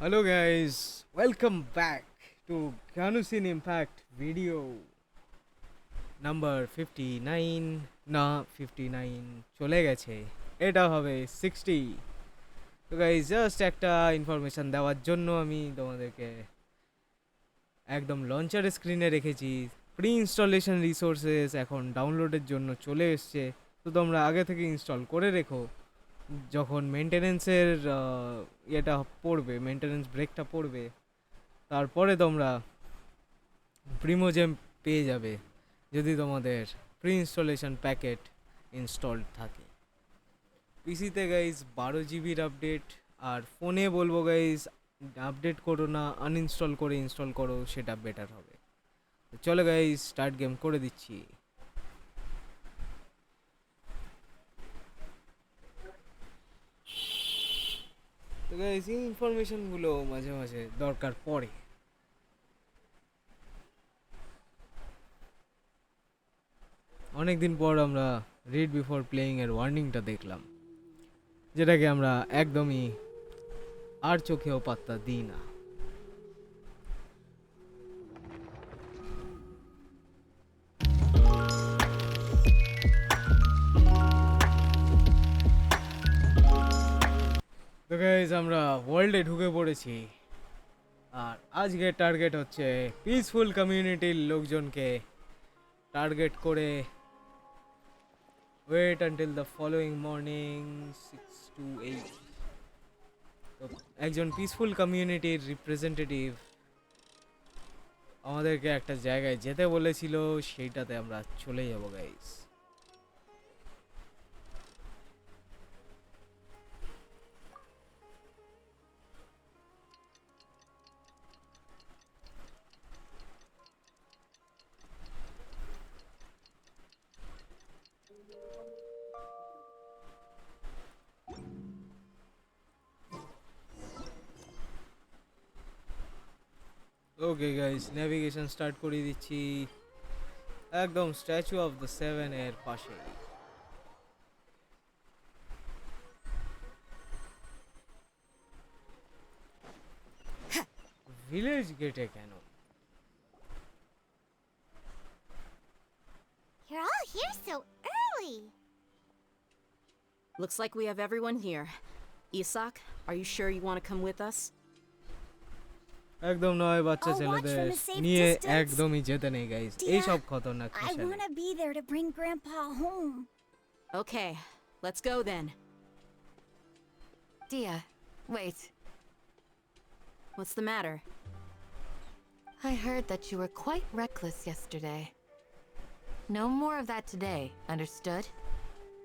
Hello guys, welcome back to Genshin Impact video number 59 না 59 চলে গেছে এটা হবে 60 তো গাইস জাস্ট একটা ইনফরমেশন দেওয়ার জন্য আমি তোমাদেরকে একদম লঞ্চার স্ক্রিনে রেখেছি প্রি ইনস্টলেশন রিসোর্সেস এখন ডাউনলোডের জন্য চলে এসছে তো তোমরা আগে থেকে ইনস্টল করে রেখো যখন মেনটেনেন্সের এটা পড়বে মেনটেনেন্স ব্রেকটা পড়বে তারপরে তোমরা প্রিমোজেম পেয়ে যাবে যদি তোমাদের প্রি ইনস্টলেশন প্যাকেট ইনস্টলড থাকে পিসিতে গাইজ 12 জিবির আপডেট আর ফোনে বলবো গাইজ আপডেট করো না আনইনস্টল করে ইনস্টল করো সেটা বেটার হবে চলো গাইজ স্টার্ট গেম করে দিচ্ছি তো গাইজ এই ইনফরমেশনগুলো মাঝে মাঝে দরকার পড়ে অনেকদিন পর আমরা রিড বিফোর প্লেয়িং এর ওয়ার্নিংটা দেখলাম যেটাকে আমরা একদমই আর চোখেও পাত্তা দিই না তো গাইজ আমরা ওয়ার্ল্ডে ঢুকে পড়েছি আর আজকে টার্গেট হচ্ছে পিসফুল কমিউনিটির লোকজনকে টার্গেট করে wait until the following morning 6 to 8 তো একজন পিসফুল কমিউনিটির রিপ্রেজেন্টেটিভ আমাদেরকে একটা জায়গায় যেতে বলেছিল সেইটাতে আমরা চলে যাব guys okay guys navigation start করে দিচ্ছি একদম স্ট্যাচু অফ দ্য সেভেন এর পাশে ভিলেজ গেটে কেন You're all here so early. Looks like we have everyone here. Isak, are you sure you want to come with us? একদম নয় বাচ্চা I'll watch ছেলেদের from a safe নিয়ে distance. একদমই যেতে নেই গাইস এই সব খতরনাক I মিশনে want to be there to bring Grandpa home. Okay, let's go then. Dia, wait. What's the matter? I heard that you were quite reckless yesterday. No more of that today, understood?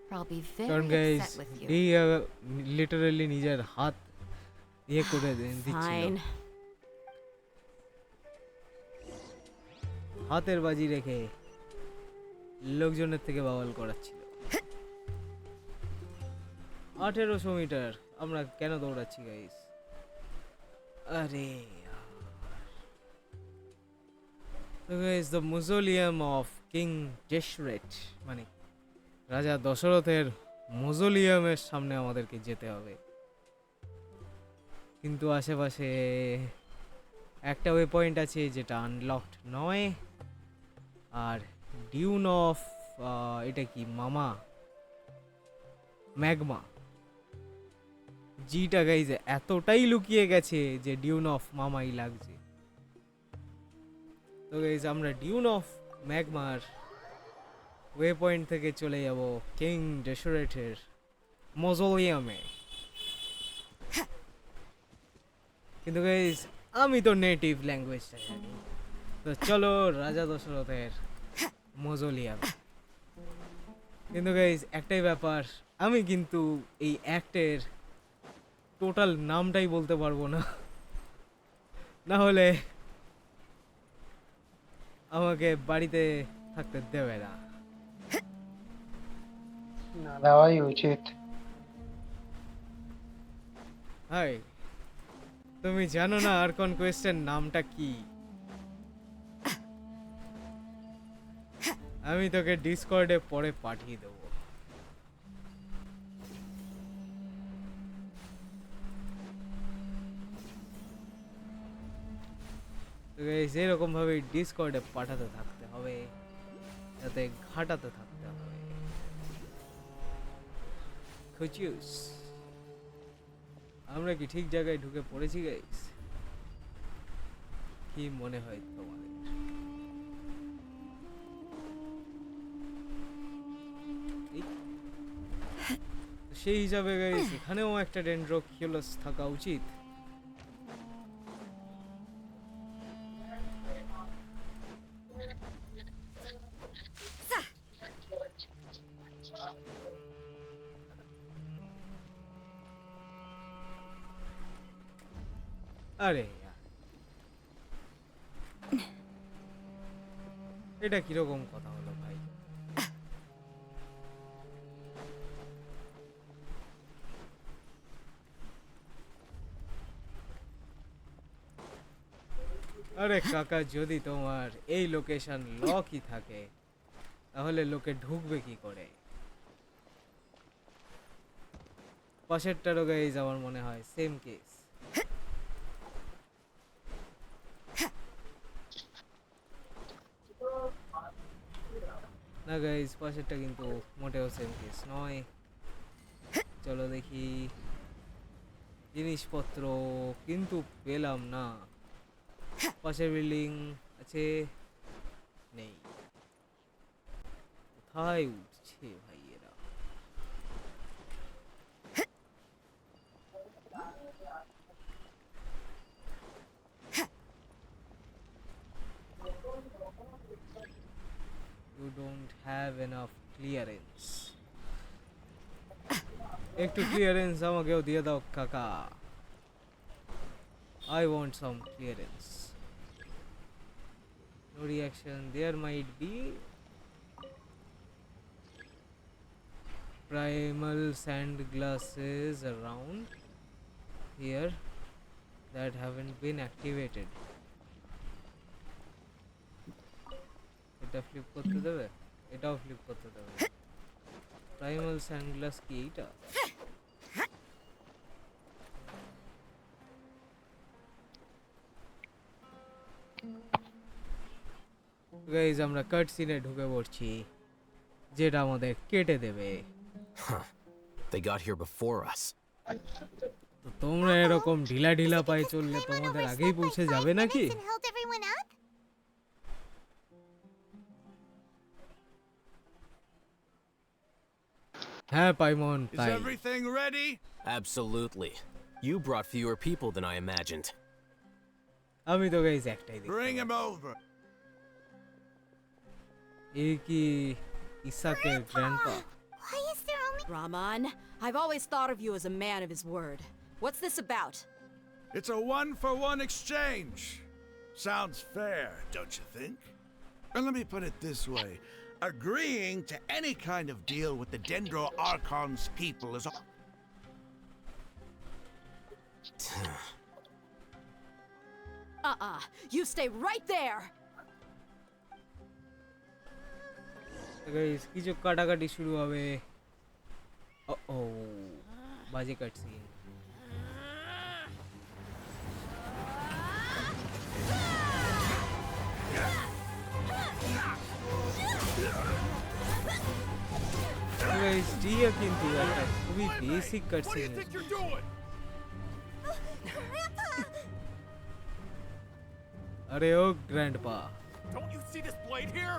Or I'll be কারণ very guys upset with you. এই literally নিজের হাত ইয়ে করে দিচ্ছিল Fine. হাতের বাজি রেখে লোকজনের থেকে বাওয়াল করাচ্ছিল 1800 মিটার আমরা কেন দৌড়াচ্ছি গাইস আরে তো গাইস দ্য মজোলিয়াম অফ কিং ডেশরেট মানে রাজা দশরথের মজোলিয়ামের সামনে আমাদেরকে যেতে হবে কিন্তু আশেপাশে একটা ওয়ে পয়েন্ট আছে যেটা আনলকড নয় আর ডিউন অফ এটা কি মামা ম্যাগমা জিটা গাইজ এতটাই লুকিয়ে গেছে যে ডিউন অফ মামাই লাগছে তো গাইজ আমরা ডিউন অফ ম্যাগমার ওয়ে পয়েন্ট থেকে চলে যাব কিং ডেশরেটের মজোলিয়ামে কিন্তু গাইজ আমি তো নেটিভ ল্যাঙ্গুয়েজটা জানি তো চলো রাজা দশরথের মজোলিয়াম কিন্তু গাইজ একটাই ব্যাপার আমি কিন্তু এই অ্যাক্টের টোটাল নামটাই বলতে পারবো না না হলে আমাকে বাড়িতে থাকতে দেবে না না দেওয়াই উচিত। হাই তুমি জানো না আর কোন কোয়েশ্চেন নামটা কি আমি তোকে ডিসকর্ডে পরে পাঠিয়ে দেবো তো গাইস এরকম ভাবে ডিসকর্ডে পাঠাতে থাকতে হবে, যাতে ঘাটাতে থাকতে হবে। খুচুস আমরা কি ঠিক জায়গায় ঢুকে পড়েছি গাইস? কি মনে হয় তোমাদের? সেই হিসাবে গাইস এখানেও একটা ডেন্ড্রোকিউলাস থাকা উচিত। আরে এটা কিরকম কথা হলো ভাই? আরে কাকা, যদি তোমার এই লোকেশন লকই থাকে তাহলে লোকে ঢুকবে কি করে? পাশেরটারও গাইজ আমার মনে হয় সেম কেস। না গাইজ, পাশেরটা কিন্তু মোটেও সেম কেস নয়। চলো দেখি, জিনিসপত্র কিন্তু পেলাম না। পাশের বিল্ডিং আছে? নেই। কোথায় উঠছে ভাই এরা? You don't have enough clearance. একটু ক্লিয়ারেন্স আমাকেও দিয়ে দাও কাকা। I want some clearance. No reaction. There might be primal sand glasses around here that haven't been activated. এটা ফ্লিপ করতে দেবে? এটাও ফ্লিপ করতে দেবে? প্রাইমাল স্যান্ড গ্লাস কি এইটা? গাইজ আমরা কাট সিনে ঢুকে পড়ছি, যেটা আমাদের কেটে দেবে। They got here before us. তো তোমরা এরকম ঢিলা ঢিলা পায়ে চললে তোমাদের আগেই পৌঁছে যাবে নাকি? And held everyone up? হ্যাঁ পাইমন, Is তাই। everything ready? Absolutely. You brought fewer people than I imagined. আমি তো গাইজ একটাই দেখি। Bring him over. এই কি ইসাকের grandpa? Why is there only Rahman, I've always thought of you as a man of his word. What's this about? It's a one-for-one exchange. Sounds fair, don't you think? And let me put it this way. Agreeing to any kind of deal with the Dendro Archon's people is... You stay right there! Guys কিছু কাটাকাটি শুরু হবে। ও বাজে কাট scene. Guys ডিয়া কিন্তু একটা খুবই basic কাট scene. আরে ও grandpa, Don't you see this blade here?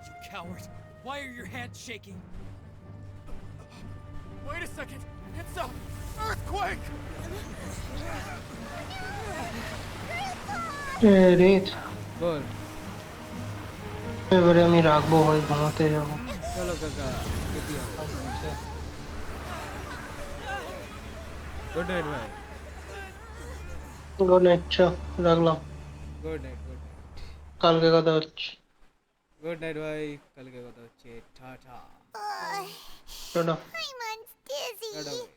You coward! Why are your hands shaking? Wait a second! It's a earthquake! রেত বল। এবারে আমি রাখবো ভাই, ঘুমাতে যাবো। চলো কাকা, গুড নাইট ভাই। গুড নাইট, চ রাখলাম, গুড নাইট, গুড নাইট, কালকে কথা হচ্ছে। গুড নাইট ভাই, কালকে কথা হচ্ছে। Tata. Tata. Paimon's dizzy? Tata ভাই।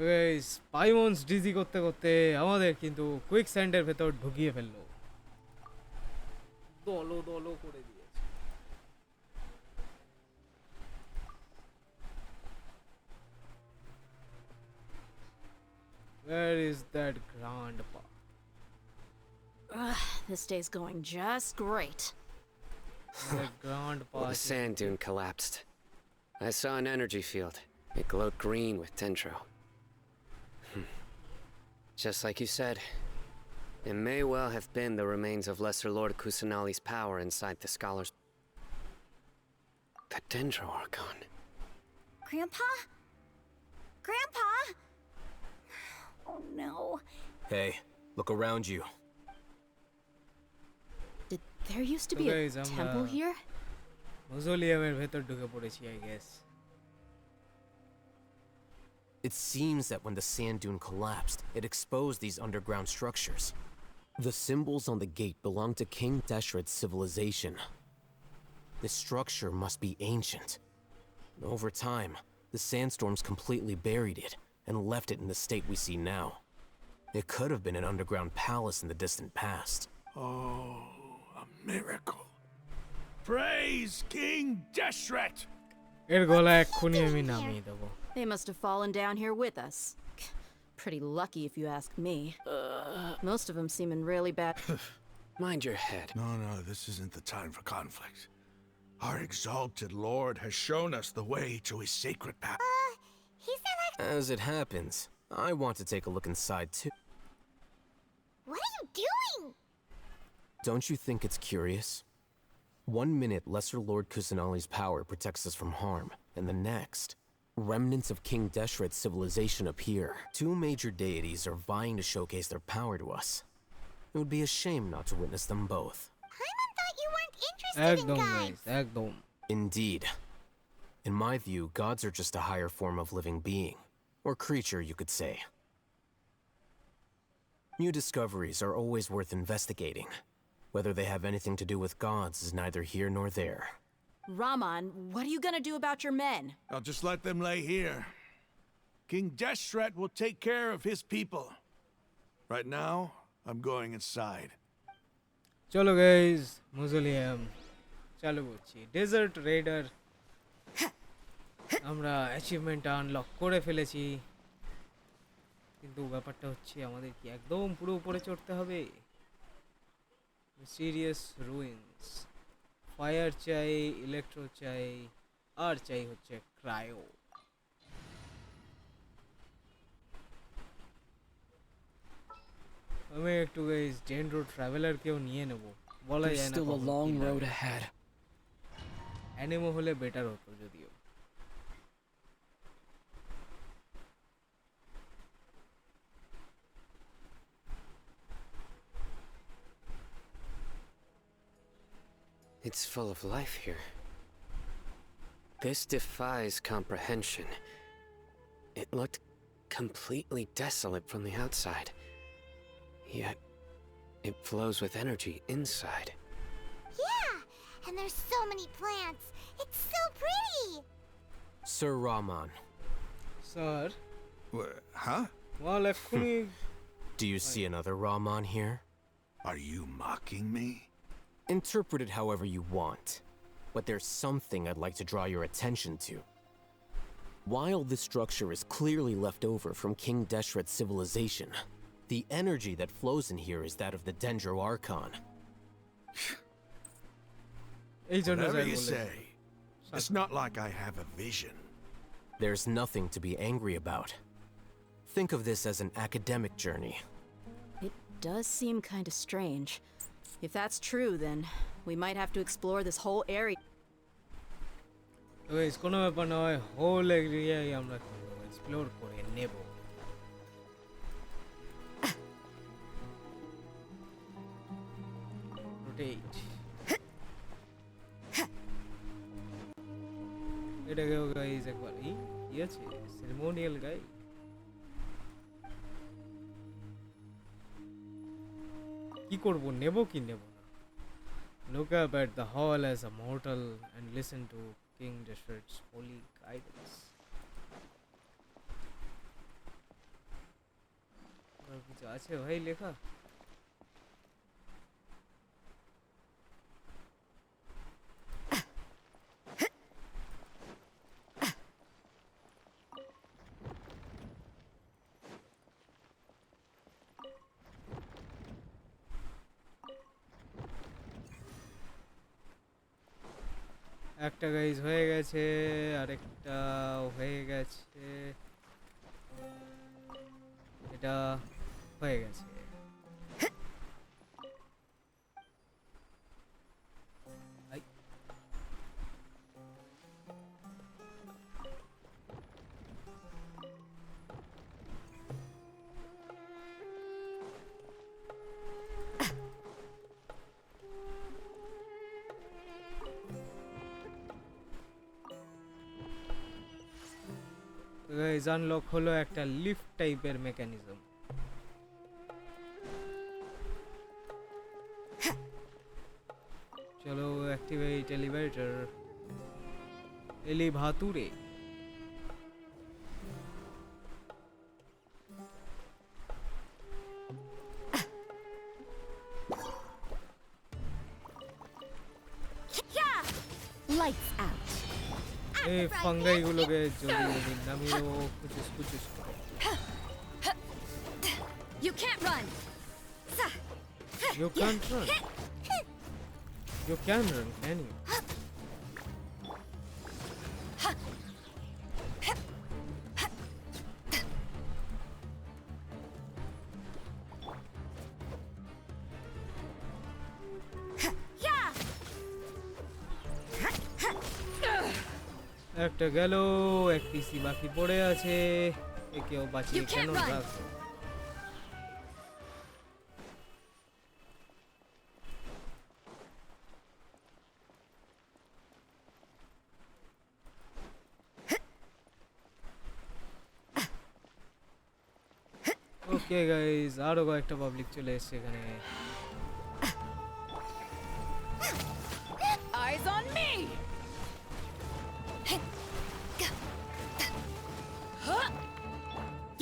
গাইস পাইমন্স ডিজি করতে করতে আমাদের কিন্তু কুইক স্যান্ডের ভেতর ঢুকিয়ে ফেললো, দলো দলো করে দিয়েছে। Where is that grandpa? Ugh, this day's going just great. The grandpa. The sand dune collapsed. I saw an energy field. It glowed green with dendro. Just like you said, it may well have been the remains of Lesser Lord Kusanali's power inside the scholars. The Dendro Archon. Grandpa? Grandpa? Oh no. Hey, look around you. Did there used to So be a guys, temple here? মজলিয়ামের ভেতর ঢুকে পড়েছি, I guess. It seems that when the sand dune collapsed, it exposed these underground structures. The symbols on the gate belong to King Deshret's civilization. This structure must be ancient. Over time, the sandstorms completely buried it and left it in the state we see now. It could have been an underground palace in the distant past. Oh, a miracle. Praise King Deshret! এর গলা এক্ষুনি আমি নামিয়ে দেবো। They must have fallen down here with us. Pretty lucky if you ask me. Most of them seem in really bad. Mind your head. No, this isn't the time for conflict. Our exalted lord has shown us the way to his sacred path. He said that. As it happens, I want to take a look inside too. What are you doing? Don't you think it's curious? 1 minute, Lesser Lord Kusanali's power protects us from harm, and the next, remnants of King Deshret's civilization appear. 2 major deities are vying to showcase their power to us. It would be a shame not to witness them both. Paimon thought you weren't interested in একদম gods. Guys, একদম। Indeed. In my view, gods are just a higher form of living being, or creature, you could say. New discoveries are always worth investigating. Whether they have anything to do with gods is neither here nor there. Raman, what are you gonna do about your men? I'll just let them lay here. King Deshret will take care of his people. Right now, I'm going inside. চলো guys, মজলিয়াম চালু করছি। Dessert radar আমরা অ্যাচিভমেন্টটা unlock করে ফেলেছি, কিন্তু ব্যাপারটা হচ্ছে আমাদের কি একদম পুরো উপরে চড়তে হবে? সিরিয়াস রুইন্স, ফায়ার চাই, ইলেকট্রো চাই, আর চাই হচ্ছে ক্রায়ো। আমি একটু গাইস ডেন্ড্রো ট্রাভেলার কেউ নিয়ে নেব, বলা যায় না। Still a long road ahead. অ্যানিমো হলে বেটার হতো যদিও। It's full of life here. This defies comprehension. It looked completely desolate from the outside. Yet, it flows with energy inside. Yeah, and there's so many plants. It's so pretty. Sir Raman, sir, Huh? ওয়াল এক্ষুনি do you see another Raman here? Are you mocking me? Interpret it however you want, but there's something I'd like to draw your attention to. While this structure is clearly left over from King Deshret's civilization, the energy that flows in here is that of the Dendro Archon. এই জন্য Whatever sir you বলেছি। say. It's not like I have a vision. There's nothing to be angry about. Think of this as an academic journey. It does seem kind of strange. If that's true, then we might have to explore this whole area. Guys কোনো ব্যাপার নয়, whole এরিয়াই আমরা explore করে নেব। Rotate এটাকেও guys একবার কি আছে সেরেমোনিয়াল গাই। কি করব, নেব কি নেব না? Look up at the hall as a mortal and listen to King Deshret's holy guidance. আর কিছু আছে ভাই লেখা? একটা গাইজ হয়ে গেছে, আরেকটা হয়ে গেছে, এটা হয়ে গেছে। আই। গাইজ আনলক হলো একটা লিফট টাইপের মেকানিজম। চলো অ্যাক্টিভেট এলিভেটর, এলিভাতুরে। Lights out. এই ফাঙ্গাই গুলোকে যদি নামিয়েও কুচুস কুচুস করে। You can't run. You can't run. You can run, can you? একটা গেল, এক পিসি বাকি পড়ে আছে, একেও বাঁচিয়ে কেন রাখবো? ওকে গাইজ, আরো কয়েকটা পাবলিক চলে এসছে এখানে। Eyes on me.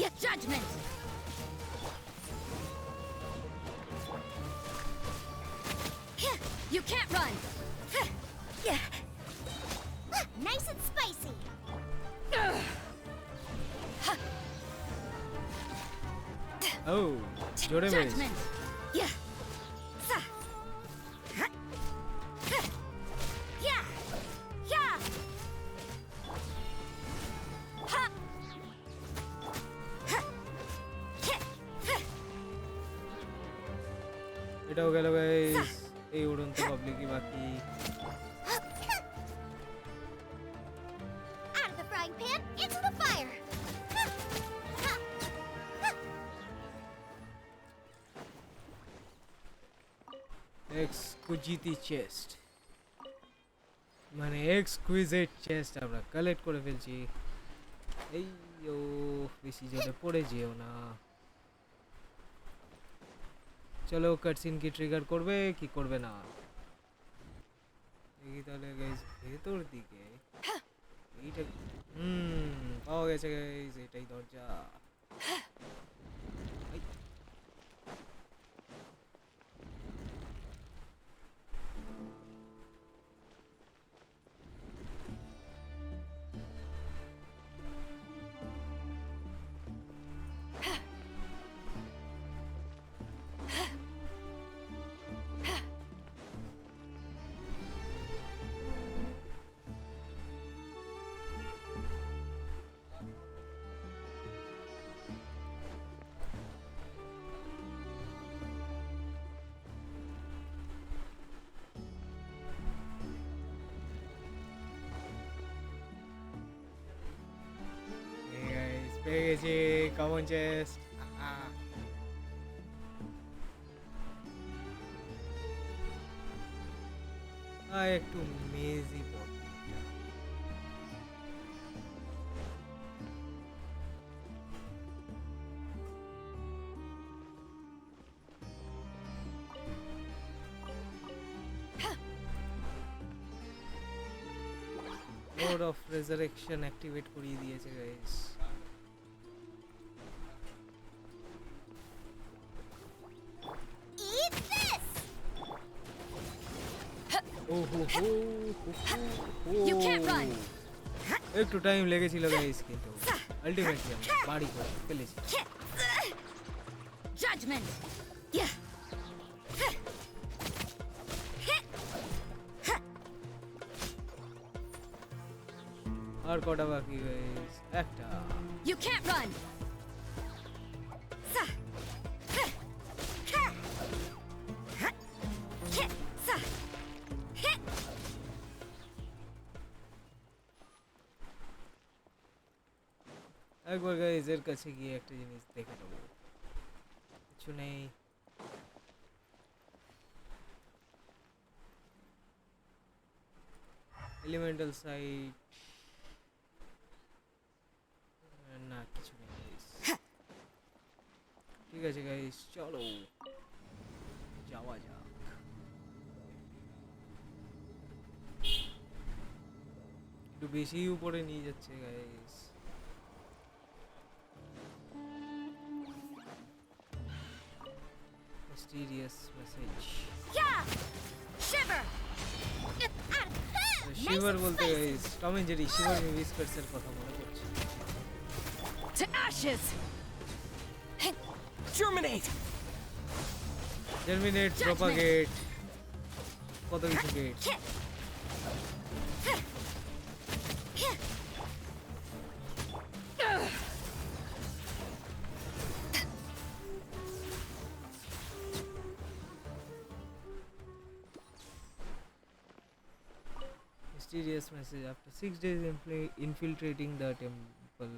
Get judgment. You can't run. Nice and spicy. Oh, জোরে মেরেছে। Judgment. Yeah. Yeah. Yeah. এটাও গেল গাইস, এই উড়ন্ত পাবলিকই বাকি। Out of the frying pan, into the fire. Exquisite chest, মানে এক্সকুইজিট চেস্ট আমরা কালেক্ট করে ফেলছি। এই ও বেশি জোরে পড়ে যেও না। চলো কাটসিন কি ট্রিগার করবে কি করবে না দেখি তাহলে গাইস। ভেতর দিকে এইটা পাওয়া গেছে গাইস, এটাই দরজা। পেয়ে গেছি কমন চেস্ট। একটু মেজি পড়ে। Lord of Resurrection activate করিয়ে দিয়েছে guys. Eat this. You can't run. একটু টাইম লেগেছিল গাইস, কিন্তু আলটিমেটলি আমরা বাড়ি করে ফেলেছি। Judgment. Yeah. আর কটা বাকি গাইস? একটা। You can't run! একবার গাইস এর কাছে গিয়ে একটা জিনিস দেখে নেবো। কিছু নেই। এলিমেন্টাল সাইট না, কিছু নেই গাইস। ঠিক আছে গাইস, চলো যাওয়া যাক। একটু বেশি উপরে নিয়ে যাচ্ছে guys. Mysterious message. Yeah! Shiver! শিভার বলতে গাইস টম এন্ড জেরি শিভার মিভিস্কার্সের কথা মনে পড়ছে। To ashes! Germinate! Germinate, propagate, কত কিছু gate. Mysterious message. After 6 days infiltrating the temple,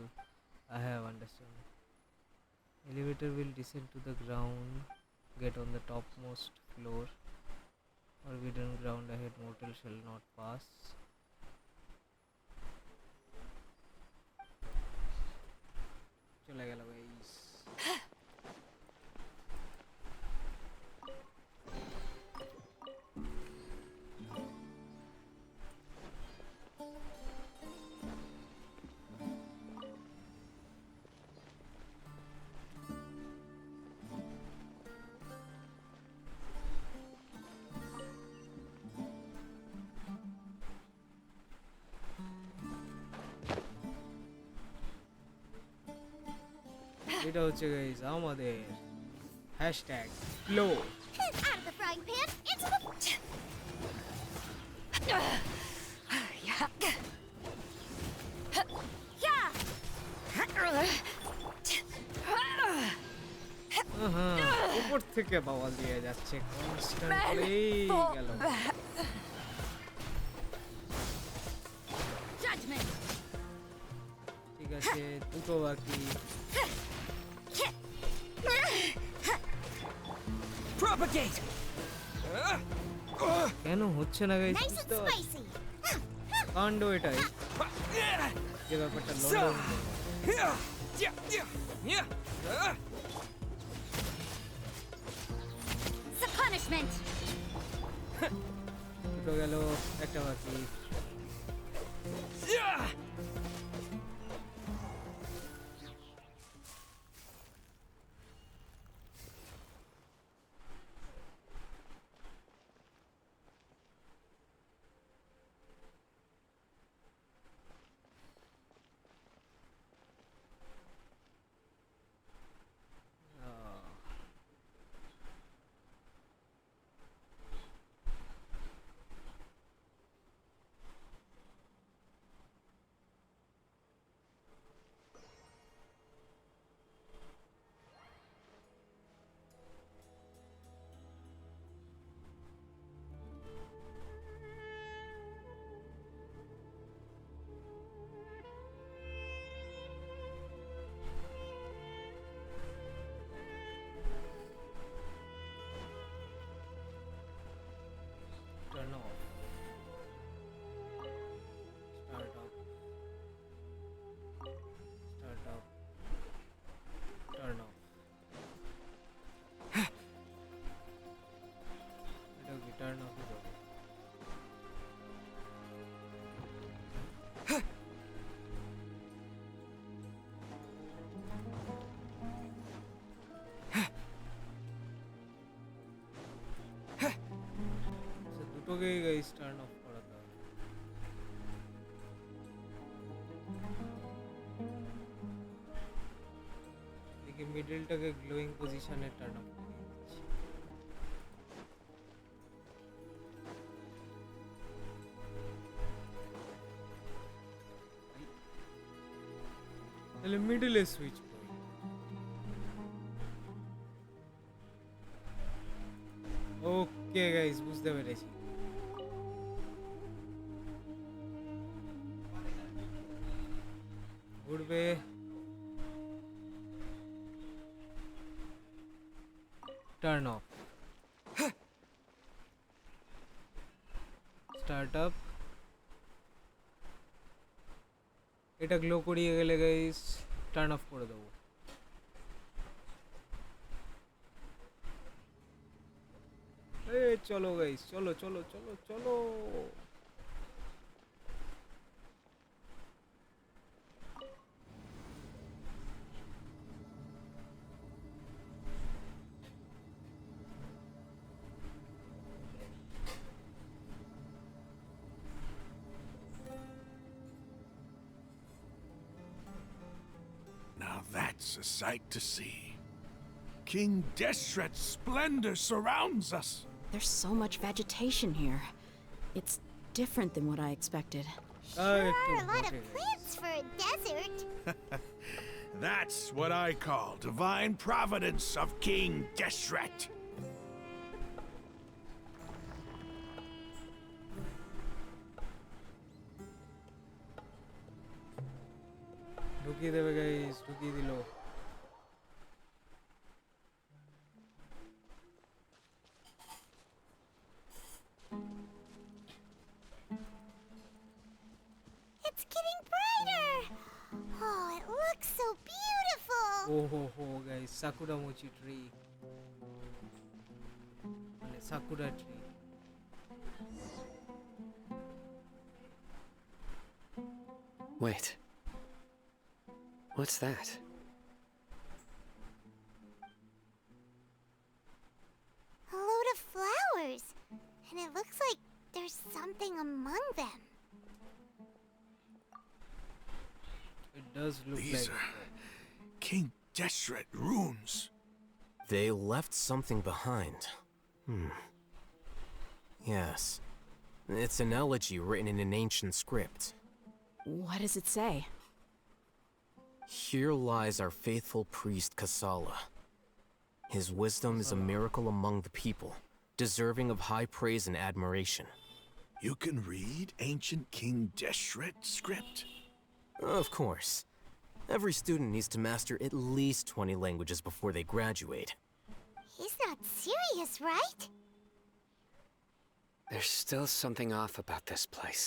I have understood. Elevator will descend to the ground. Get on the topmost floor. Forbidden ground ahead. Mortal shall not pass. চলে গেল guys. এটা হচ্ছে guys আমাদের hashtag flow. Out of the frying pan into the... উপর থেকে bowel দিয়ে যাচ্ছে constantly গেল। ঠিক আছে, দুটো বাকি। Propagate! কেন হচ্ছে না গাইস? Nice and spicy! কাণ্ড এটাই যে ব্যাপারটা লন্ডন। It's a punishment! দুটো গেল, একটা বাকি। Turn off. Start up. Start up. Turn off. এটা কি turn off হলো? দুটোকে গাইস টার্ন অফ করাতে হবে। দেখি মিডলটাকে গ্লোয়িং পজিশনে টার্ন অফ করে দিচ্ছি। তাহলে মিডলে সুইচ করি। ওকে গাইস, বুঝতে পেরেছি। ঘুরবে, টার্ন অফ, স্টার্ট আপ। এটা গ্লো করিয়ে গেলে গাইস টার্ন অফ করে দেবো। চলো গাইস, চলো চলো চলো চলো। Now that's a sight to see. King Deshret's splendor surrounds us. There's so much vegetation here. It's different than what I expected. Sure are a lot of plants for a desert. That's what I call divine providence of King Deshret. ঢুকিয়ে দেবে guys, ঢুকিয়ে দিল। It's getting brighter. Oh, it looks so beautiful. ওহো guys, sakura মোচি tree, মানে sakura tree. Wait. What's that? A load of flowers. And it looks like there's something among them. It does look These like are King Deshret runes. They left something behind. Yes. It's an elegy written in an ancient script. What does it say? Here lies our faithful priest Kasala. His wisdom is a miracle among the people, deserving of high praise and admiration. You can read ancient King Deshret's script? Of course. Every student needs to master at least 20 languages before they graduate. He's not serious, right? There's still something off about this place.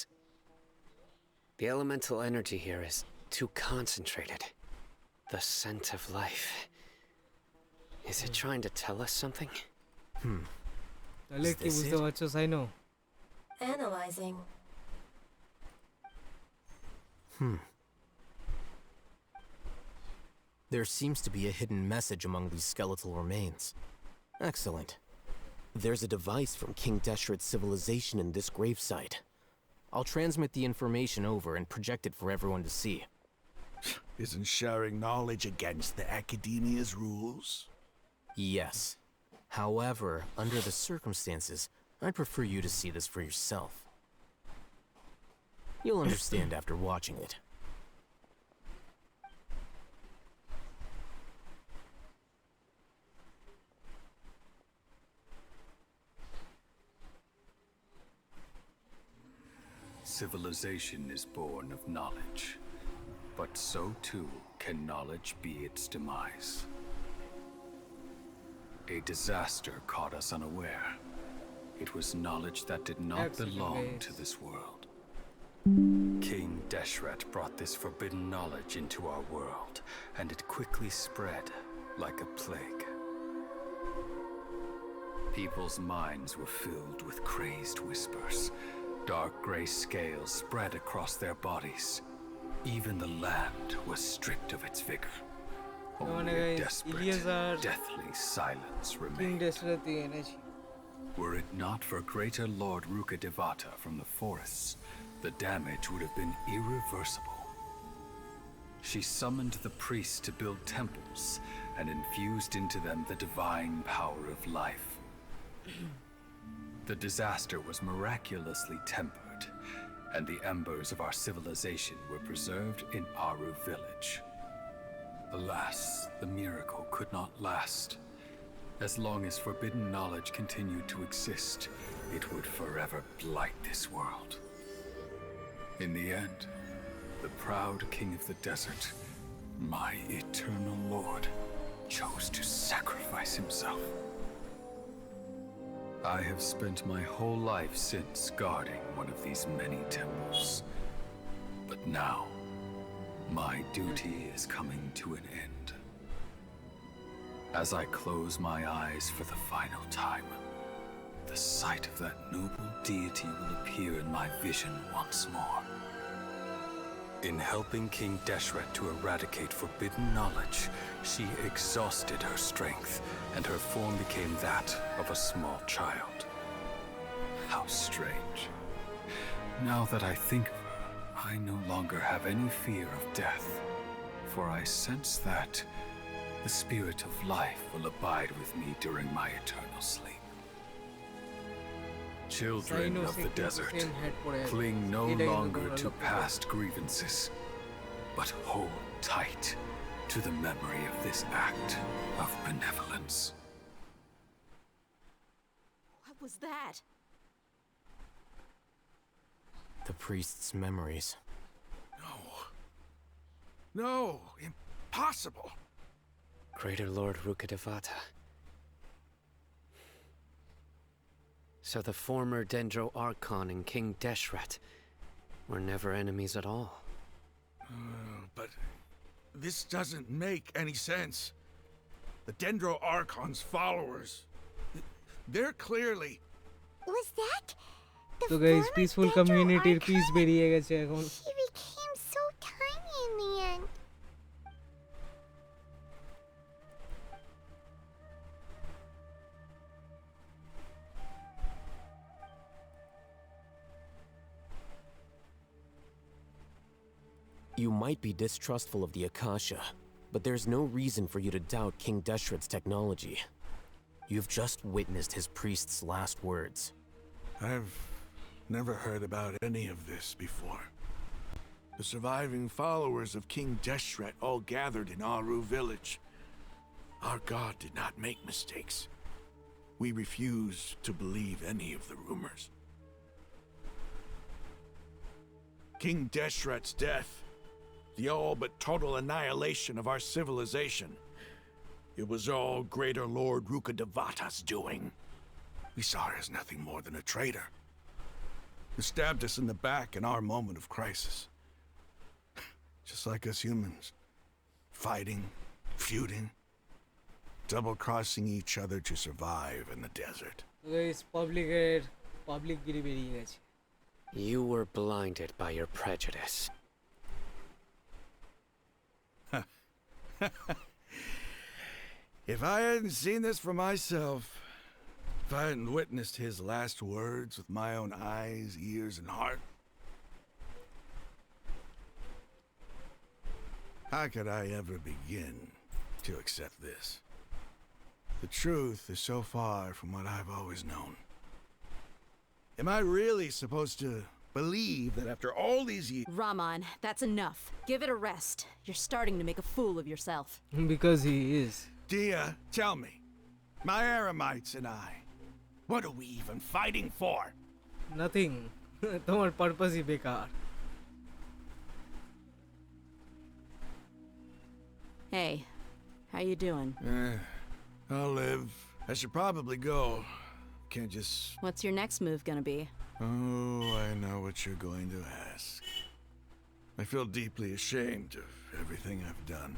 The elemental energy here is too concentrated. The scent of life. Is it trying to tell us something? তাহলে কি Is this বুঝতে it? পারছো সাইনো? Analyzing. There seems to be a hidden message among these skeletal remains. Excellent. There's a device from King Deshret's civilization in this gravesite. I'll transmit the information over and project it for everyone to see. Isn't sharing knowledge against the Academia's rules? Yes. However, under the circumstances, I'd prefer you to see this for yourself. You'll understand after watching it. Civilization is born of knowledge, but so too can knowledge be its demise. A disaster caught us unaware. It was knowledge that did not belong to this world. King Deshret brought this forbidden knowledge into our world, and it quickly spread like a plague. People's minds were filled with crazed whispers. Dark gray scales spread across their bodies. Even the land was stripped of its vigor. Only a desperate, deathly silence remained. Were it not for greater Lord Ruka Devata from the forests, the damage would have been irreversible. She summoned the priests to build temples and infused into them the divine power of life. The disaster was miraculously tempered, and the embers of our civilization were preserved in Aru village. Alas, the miracle could not last. As long as forbidden knowledge continued to exist, it would forever blight this world. In the end, the proud king of the desert, my eternal lord, chose to sacrifice himself. I have spent my whole life since guarding one of these many temples. But now, my duty is coming to an end. As I close my eyes for the final time, the sight of that noble deity will appear in my vision once more. In helping King Deshret to eradicate forbidden knowledge, she exhausted her strength, and her form became that of a small child. How strange. Now that I think of her, I no longer have any fear of death, for I sense that the spirit of life will abide with me during my eternal sleep. Children of the desert, cling no longer to past grievances, but hold tight to the memory of this act of benevolence. What was that? The priest's memories. No, impossible. Greater Lord Rukkhadevata. So the former Dendro Archon and King Deshret were never enemies at all. But this doesn't make any sense. The Dendro Archon's followers, they're clearly... Was that the So guys, former peaceful Dendro community Archon? peace বেরিয়ে গেছে এখন He became so tiny in the end. You might be distrustful of the Akasha, but there's no reason for you to doubt King Deshret's technology. You've just witnessed his priest's last words. I've never heard about any of this before. The surviving followers of King Deshret all gathered in Aru village. Our god did not make mistakes. We refuse to believe any of the rumors. King Deshret's death, the all but total annihilation of our civilization, it was all Greater Lord Rukkhadevata's doing. We saw her as nothing more than a traitor, who stabbed us in the back in our moment of crisis. Just like us humans. Fighting, feuding, double-crossing each other to survive in the desert. guys public গিরি বেরিয়ে গেছে You were blinded by your prejudice. If I hadn't seen this for myself, if I hadn't witnessed his last words with my own eyes, ears, and heart, how could I ever begin to accept this? The truth is so far from what I've always known. Am I really supposed to believe that after all these years... Raman, that's enough. Give it a rest. You're starting to make a fool of yourself. because he is Dia, tell me, my Aramites and I, what are we even fighting for? nothing তোমার পারপাসই বেকার Hey, how you doing? I'll live. I should probably go. Can't just... What's your next move gonna be? Oh, I know what you're going to ask. I feel deeply ashamed of everything I've done.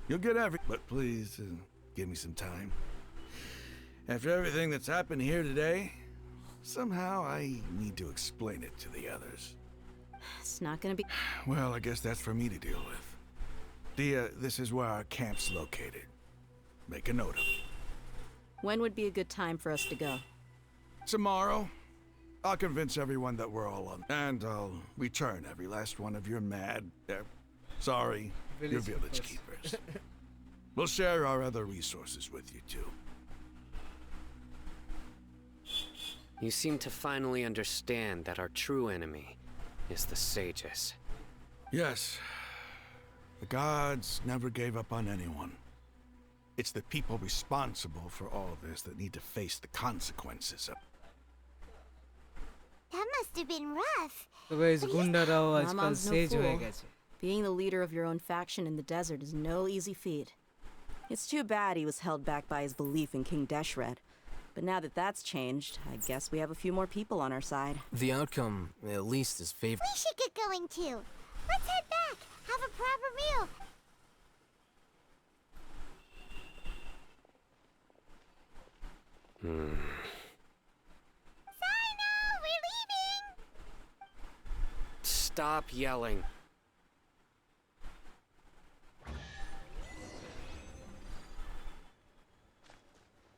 You'll get but please, give me some time. After everything that's happened here today, somehow I need to explain it to the others. It's not gonna be... Well, I guess that's for me to deal with. Dia, this is where our camp's located. Make a note of it. When would be a good time for us to go? Tomorrow, I'll convince everyone that we're all on. And I'll return every last one of your your village keepers. We'll share our other resources with you too. You seem to finally understand that our true enemy is the sages. Yes, The gods never gave up on anyone. It's the people responsible for all this that need to face the consequences of. That must have been rough. তো guys গুন্ডারাও My আজকাল mom's no সেজ হয়ে fool. গেছে Being the leader of your own faction in the desert is no easy feat. It's too bad he was held back by his belief in King Deshret. But now that that's changed, I guess we have a few more people on our side. The outcome, at least, is favorable. We should get going too. Let's head back. Have a proper meal. Sino, we're leaving. Stop yelling.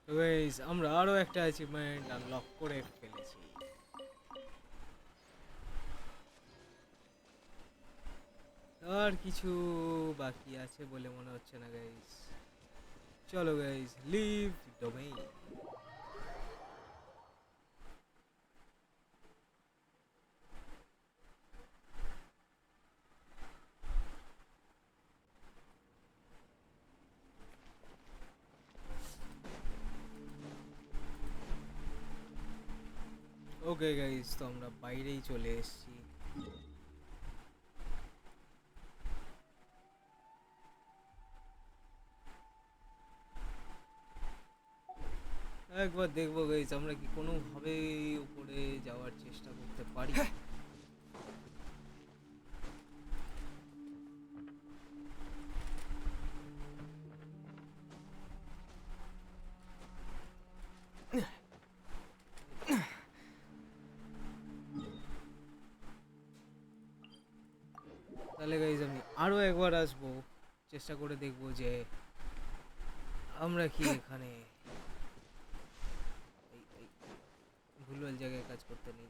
তো guys আমরা আরো একটা achievement unlock করে ফেলেছি আর কিছু বাকি আছে বলে মনে হচ্ছে না গাইস চলো guys live domain okay guys তো আমরা বাইরেই চলে এসেছি একবার দেখবো গাইস আমরা কি কোনো ভাবে উপরে যাওয়ার চেষ্টা করতে পারি তাহলে গাইস আমি আরো একবার আসবো চেষ্টা করে দেখবো যে আমরা কি এখানে ভুলভাল জায়গায় কাজ করতে নেই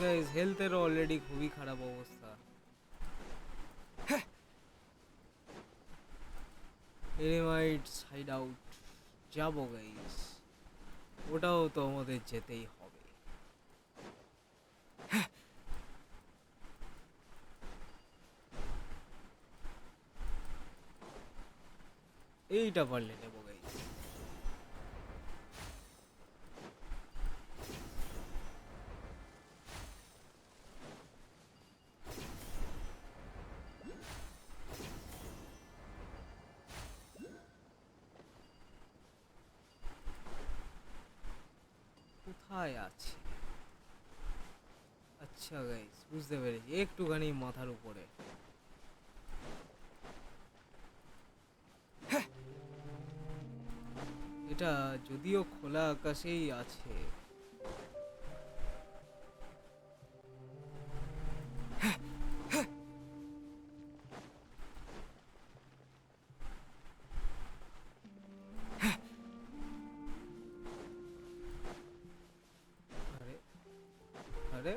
গাইস হেলথের অলরেডি খুবই খারাপ অবস্থা এনিমাইটস হাইড আউট যাবো গাইস ওটাও তো আমাদের যেতেই হবে এইটা পারলে নেবো গাইস কোথায় আছে আচ্ছা গাইস বুঝতে পেরেছি একটুখানি মাথার উপরে এটা যদিও খোলা আকাশেই আছে আরে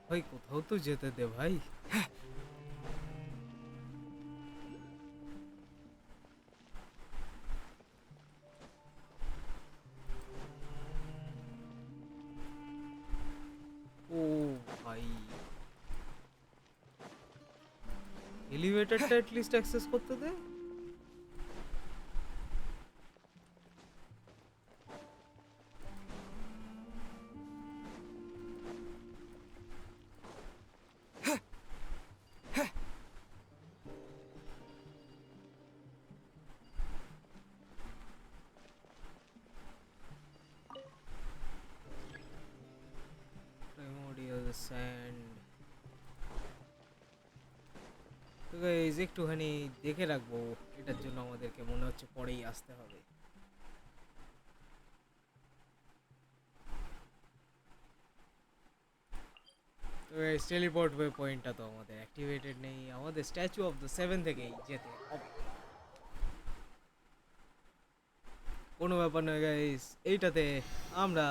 ভাই কোথাও তো যেতে দে ভাই ও ভাই এলিভেটরটা এট লিস্ট অ্যাক্সেস করতে দে primordial sand তো গাইস একটুখানি দেখে রাখবো এটার জন্য আমাদেরকে মনে হচ্ছে পরেই আসতে হবে তো গাইস টেলিপোর্ট ওয়ে পয়েন্টটা তো আমাদের অ্যাক্টিভেটেড নেই আমাদের স্ট্যাচু অফ দ্য 7 থেকেই যেতে হবে কোনো ব্যাপার নয় গাইস, এইটাতে আমরা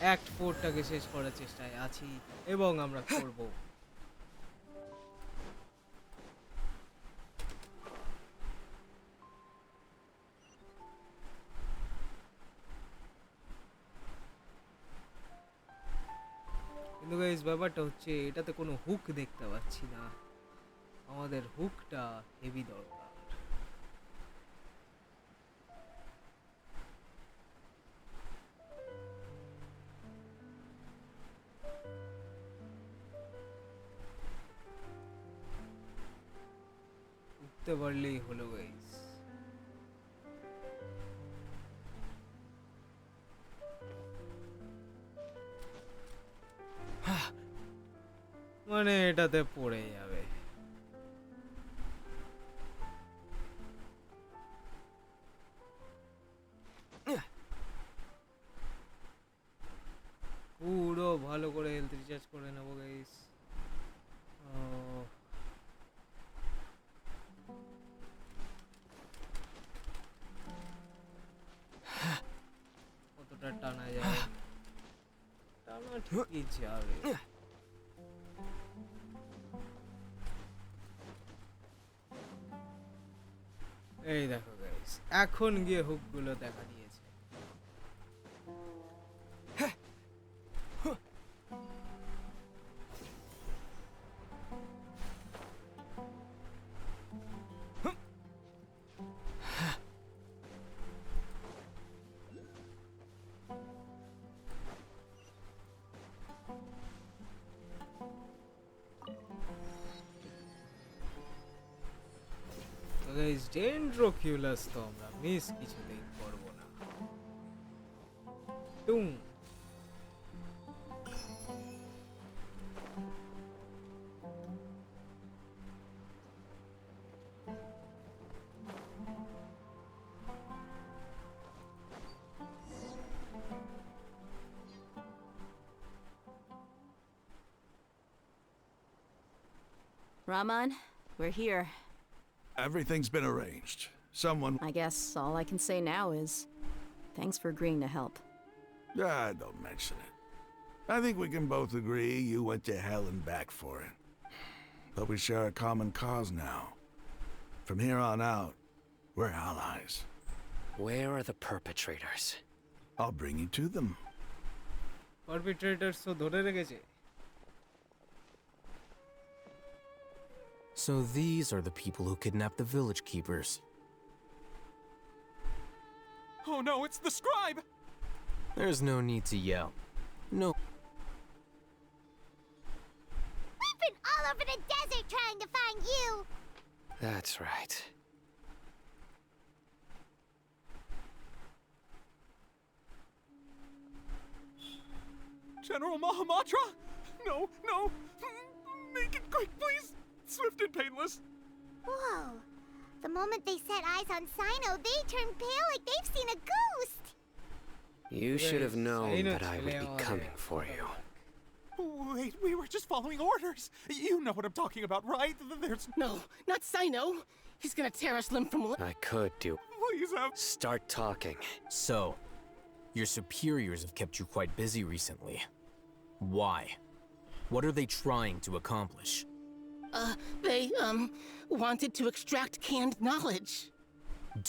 অ্যাক্ট 4টাকে শেষ করার চেষ্টায় আছি এবং আমরা করব। কিন্তু গাইস ব্যাপারটা হচ্ছে এটাতে কোনো হুক দেখতে পাচ্ছি না, আমাদের হুকটা হেভি দরকার। উঠতে পারলেই হলো গাইস। মানে এটাতে পড়ে যাবে। পুরো ভালো করে হেলথ রিচার্জ করে নেবো গাইস। কতটা টানা যায়? টানা ঠিকই যাবে। এই দেখো গাইস, এখন গিয়ে হুকগুলো দেখা দিয়েছে। গাইস ডেন্ড্রোকিউলাস তো আমরা মিস কিছুতেই করব না। টুং Raman, we're here. Everything's been arranged. Someone... I guess all I can say now is thanks for agreeing to help. don't mention it. I think we can both agree you went to hell and back for it. But we share a common cause now. From here on out, we're allies. Where are the perpetrators? I'll bring you to them. Perpetrators so ধরে রেখেছে। So these are the people who kidnapped the village keepers. Oh no, it's the scribe! There's no need to yell. No. We've been all over the desert trying to find you. That's right. General Mahamatra? No, no! Make it quick, please! Swift and painless. Whoa. The moment they set eyes on Sino, they turn pale like they've seen a ghost. You should have known Sino that I would be chale coming for you. Wait, we were just following orders. You know what I'm talking about, right? There's... No, not Sino. He's gonna tear us limb from limb. I could do. Please, Start talking. So, your superiors have kept you quite busy recently. Why? What are they trying to accomplish? They, wanted to extract canned knowledge.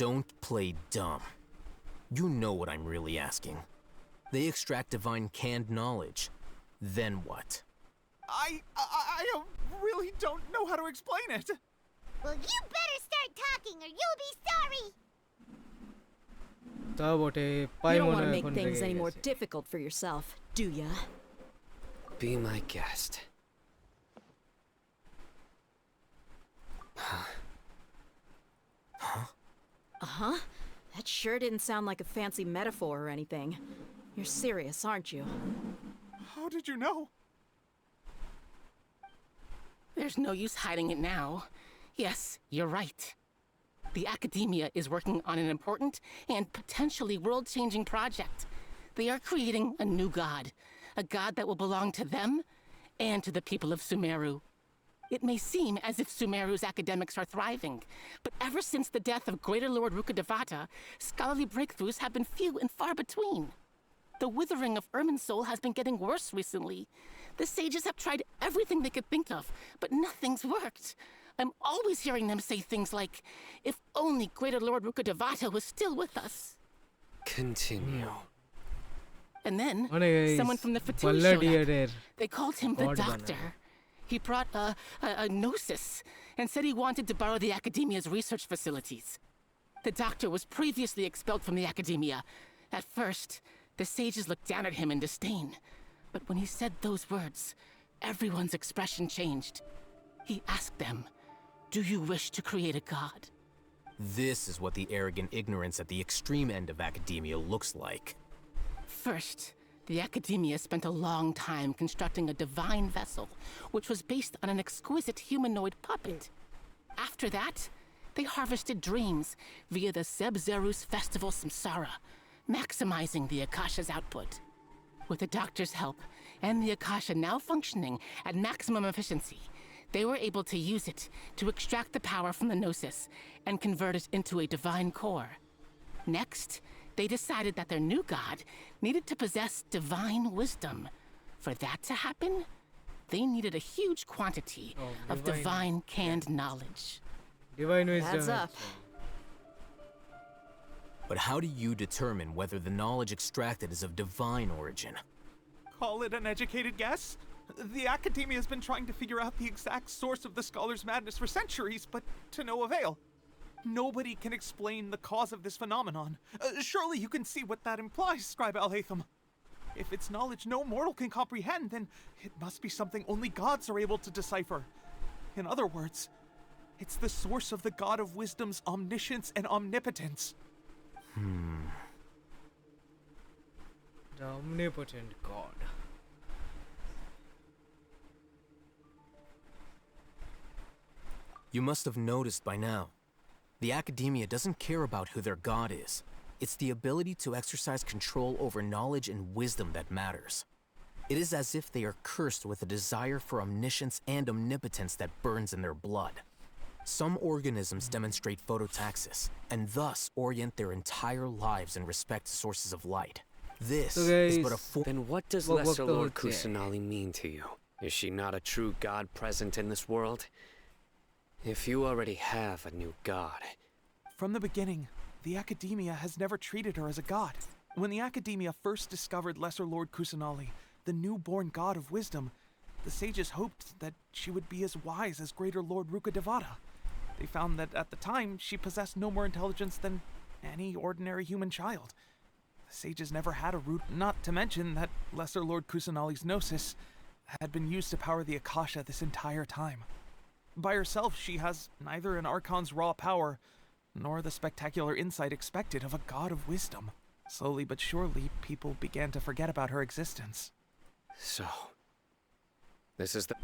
Don't play dumb. You know what I'm really asking. They extract divine canned knowledge. Then what? I really don't know how to explain it. Well, you better start talking or you'll be sorry. তা বটে, You pi don't মনে want to হয় make এখন things রেগে any more গেছে। difficult for yourself, do ya? Be my guest. Uh-huh. That sure didn't sound like a fancy metaphor or anything. You're serious, aren't you? How did you know? There's no use hiding it now. Yes, you're right. The Academia is working on an important and potentially world-changing project. They are creating a new god. A god that will belong to them and to the people of Sumeru. It may seem as if Sumeru's academics are thriving, but ever since the death of Greater Lord Rukkhadevata, scholarly breakthroughs have been few and far between. The withering of Irminsul has been getting worse recently. The sages have tried everything they could think of, but nothing's worked. I'm always hearing them say things like, if only Greater Lord Rukkhadevata was still with us. Continue. And then, Guys, someone from the Fatui Balla showed dear up. They called him the God Doctor. bana. He brought a gnosis and said he wanted to borrow the Academia's research facilities. The Doctor was previously expelled from the Academia. At first, the sages looked down at him in disdain. But when he said those words, everyone's expression changed. He asked them, "Do you wish to create a god?" This is what the arrogant ignorance at the extreme end of academia looks like. First, the Academia spent a long time constructing a divine vessel, which was based on an exquisite humanoid puppet. After that, they harvested dreams via the Sebzerus Festival Samsara, maximizing the Akasha's output. With the Doctor's help, and the Akasha now functioning at maximum efficiency, they were able to use it to extract the power from the Gnosis and convert it into a divine core. Next, they decided that their new god needed to possess divine wisdom. For that to happen, they needed a huge quantity of divine canned knowledge. Divine wisdom. Adds up. But how do you determine whether the knowledge extracted is of divine origin? Call it an educated guess? The Academia has been trying to figure out the exact source of the Scholar's madness for centuries, but to no avail. Nobody can explain the cause of this phenomenon. Surely you can see what that implies, Scribe Alhaitham. If it's knowledge no mortal can comprehend, then it must be something only gods are able to decipher. In other words, it's the source of the God of Wisdom's omniscience and omnipotence. The omnipotent God. You must have noticed by now. The Academia doesn't care about who their god is. It's the ability to exercise control over knowledge and wisdom that matters. It is as if they are cursed with a desire for omniscience and omnipotence that burns in their blood. Some organisms demonstrate phototaxis, and thus orient their entire lives in respect to sources of light. This is but a Then what does Lesser Lord Kusanali mean to you? Is she not a true god present in this world? If you already have a new god... From the beginning, the Academia has never treated her as a god. When the Academia first discovered Lesser Lord Kusanali, the newborn god of wisdom, the sages hoped that she would be as wise as Greater Lord Rukkhadevata. They found that at the time, she possessed no more intelligence than any ordinary human child. The sages never had a root, not to mention that Lesser Lord Kusanali's gnosis had been used to power the Akasha this entire time. By herself, she has neither an Archon's raw power, nor the spectacular insight expected of a god of wisdom. Slowly but surely, people began to forget about her existence. So... this is the...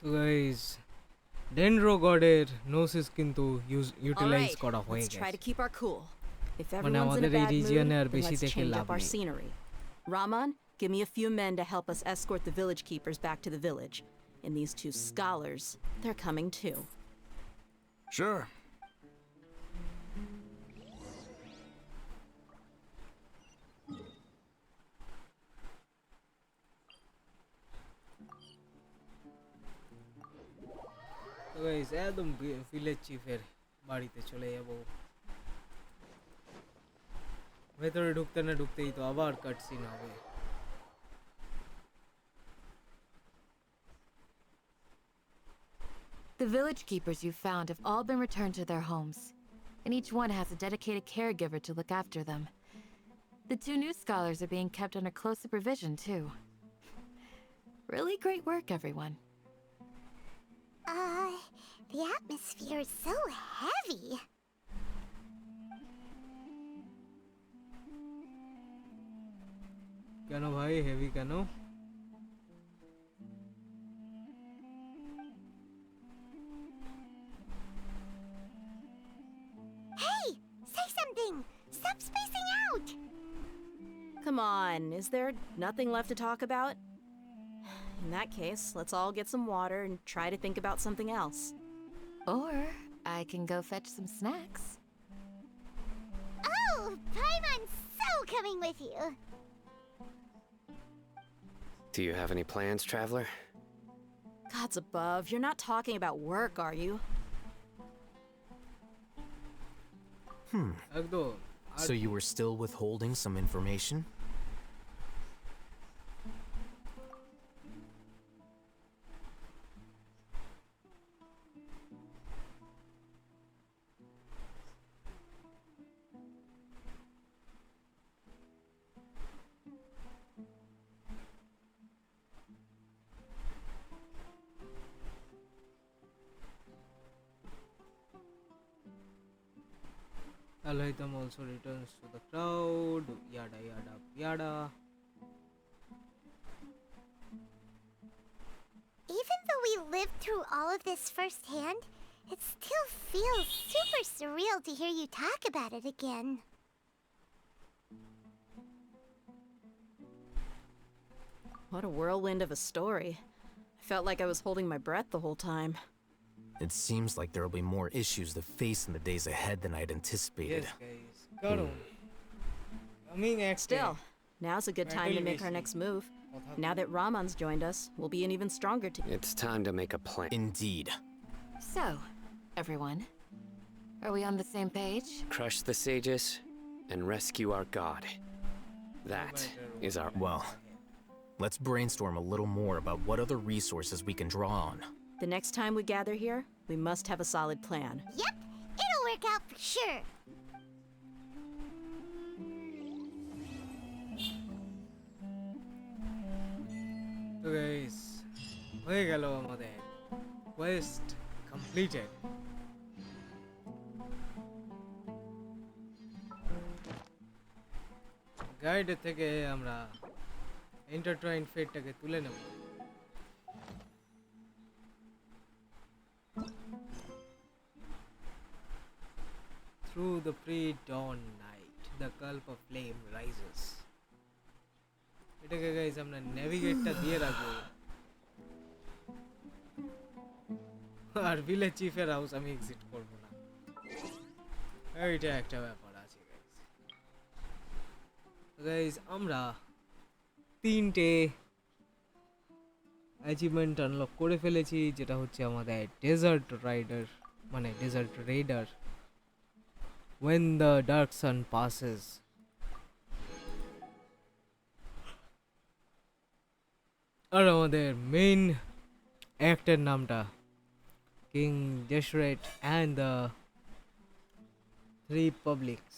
So guys, Dendro goder gnosis কিন্তু utilize করা হয়ে let's try গেছে। to keep our cool. If মানে everyone's in a আমাদের এই bad mood, রিজিয়নে আর then বেশি let's থেকে change love up our নেই। scenery. Raman, give me a few men to help us escort the village keepers back to the village. And these two scholars, they're coming too. Sure. তো guys একদম village চিফের বাড়িতে চলে যাব। ভেতরে ঢুকতে না ঢুকতেই তো আবার কাটসিন হবে। The village keepers you found have all been returned to their homes, and each one has a dedicated caregiver to look after them. The two new scholars are being kept under close supervision, too. Really great work, everyone. The atmosphere is so heavy. কেন ভাই heavy কেন? Hey! Say something! Stop spacing out! Come on, is there nothing left to talk about? In that case, let's all get some water and try to think about something else. Or I can go fetch some snacks. Oh, Paimon's so coming with you. Do you have any plans, traveler? Gods above, you're not talking about work, are you? একদম So you were still withholding some information? Alhaitham also returns to the crowd, yada yada yada. Even though we lived through all of this firsthand, it still feels super surreal to hear you talk about it again. What a whirlwind of a story. I felt like I was holding my breath the whole time. It seems like there'll be more issues to face in the days ahead than I'd anticipated. Yes, guys. কারণ coming at Still, now's a good time to make our next move. Now that Ramon's joined us, we'll be an even stronger team. It's time to make a plan. Indeed. So, everyone, are we on the same page? Crush the sages and rescue our god. That is our... Well, let's brainstorm a little more about what other resources we can draw on. The next time we gather here, we must have a solid plan. Yep, it'll work out for sure. So guys, হয়ে গেল আমাদের quest completed. Guide থেকে আমরা intertwined fate-টাকে তুলে নেব। Through the pre-dawn night, the cult of flame rises. এটাকে guys আমরা নেভিগেটটা দিয়ে রাখবো। আর ভিলেজ চিফের হাউস আমি এক্সিট করব না। এইটা একটা ব্যাপার আছে গাইস। গাইস আমরা তিনটে অ্যাচিভমেন্ট আনলক করে ফেলেছি, যেটা হচ্ছে আমাদের ডেজার্ট রাইডার মানে desert raider, when the dark sun passes, আর আমাদের মেইন অ্যাক্টের নামটা king Dashrath and the three publics.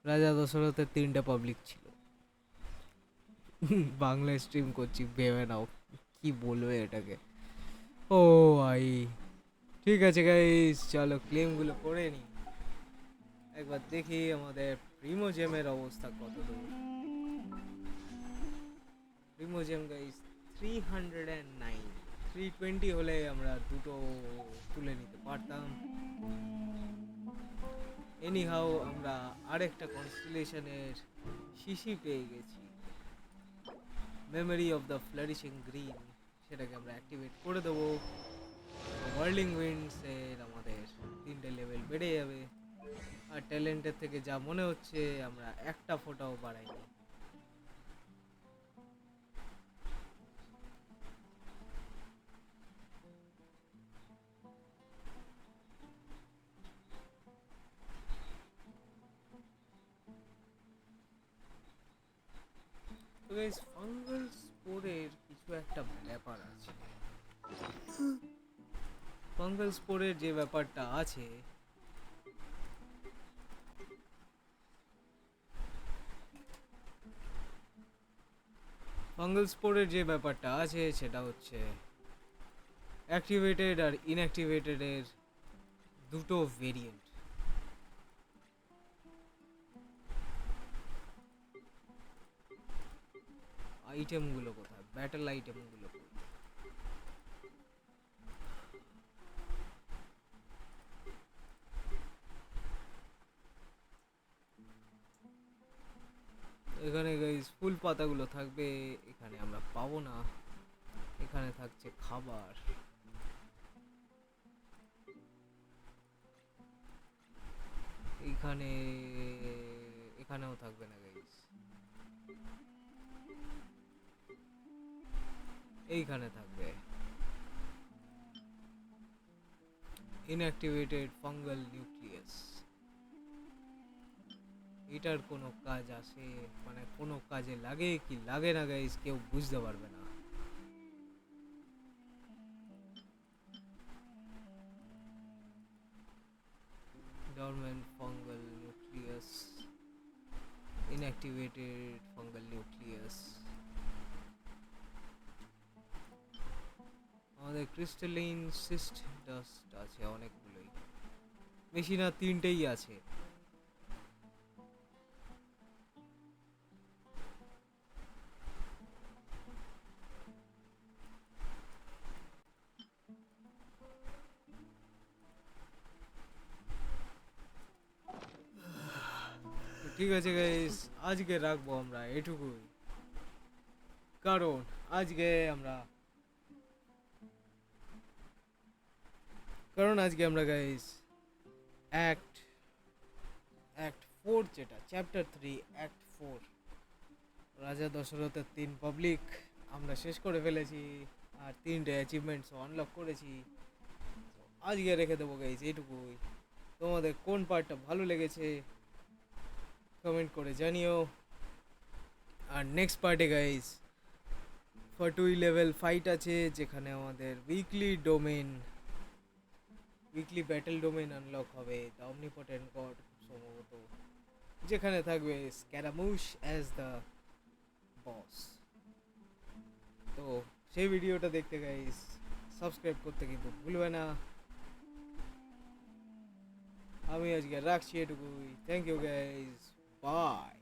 রাজা দশরথের তিনটে পাবলিক ছিল। বাংলা স্ট্রিম করছি, ভেবে নাও কি বলবে এটাকে। ও ভাই ঠিক আছে গাইস, চলো ক্লেমগুলো করে নিই। একবার দেখি আমাদের প্রিমোজেমের অবস্থা কত দূর। প্রিমোজেম গাইস 309, 320 হলে আমরা দুটো তুলে নিতে পারতাম। এনিহাউ আমরা আরেকটা কনস্টেলেশনের শিশি পেয়ে গেছি, memory of the flourishing green, সেটাকে আমরা অ্যাক্টিভেট করে দেবো। ওয়ার্লিং উইন্ডসের আমাদের 3টে লেভেল বেড়ে যাবে। আর ট্যালেন্টের থেকে যা মনে হচ্ছে আমরা একটা ফোটাও বাড়াইনি। তো গাইস ফাঙ্গাল স্পোরের কিছু একটা ব্যাপার আছে। ফাঙ্গাল স্পোরের যে ব্যাপারটা আছে সেটা হচ্ছে অ্যাক্টিভেটেড আর ইনঅ্যাক্টিভেটেড এর দুটো ভেরিয়েন্ট। আইটেমগুলো কোথায়, ব্যাটল আইটেমগুলো এখানে গাইস ফুল পাতাগুলো থাকবে, এখানে আমরা পাবো না। এখানে থাকছে খাবার, এখানে এখানেও থাকবে না গাইস, এইখানে থাকবে ইনঅ্যাক্টিভেটেড ফাঙ্গাল নিউক্লিয়াস। এটার কোনো কাজ আছে, মানে কোনো কাজে লাগে কি লাগে না গাইস কেউ বুঝতে পারবে না। dormant fungal nucleus, inactivated fungal nucleus। আমাদের ক্রিস্টালিন সিস্ট ডাস্ট আছে অনেকগুলোই, বেশি না 3টেই আছে। ঠিক আছে গাইস, আজকে রাখবো আমরা এটুকুই, কারণ আজকে আমরা গাইস অ্যাক্ট 4 যেটা চ্যাপ্টার 3 অ্যাক্ট 4 রাজা দশরথের 3 পাবলিক আমরা শেষ করে ফেলেছি, আর 3টে অ্যাচিভমেন্টস আনলক করেছি। আজকে রেখে দেবো গাইস এটুকুই। তোমাদের কোন পার্টটা ভালো লেগেছে কমেন্ট করে জানিও। আর নেক্সট পার্টে গাইস ফটুই লেভেল ফাইট আছে, যেখানে আমাদের উইকলি ব্যাটল ডোমেন আনলক হবে, দ্য অমনিপটেন্ট গড সম্ভবত, যেখানে থাকবে স্ক্যারামুশ অ্যাজ দ্য বস। তো সেই ভিডিওটা দেখতে গাইস সাবস্ক্রাইব করতে কিন্তু ভুলবে না। আমি আজকে রাখছি এটুকুই, থ্যাংক ইউ গাইস, বাই।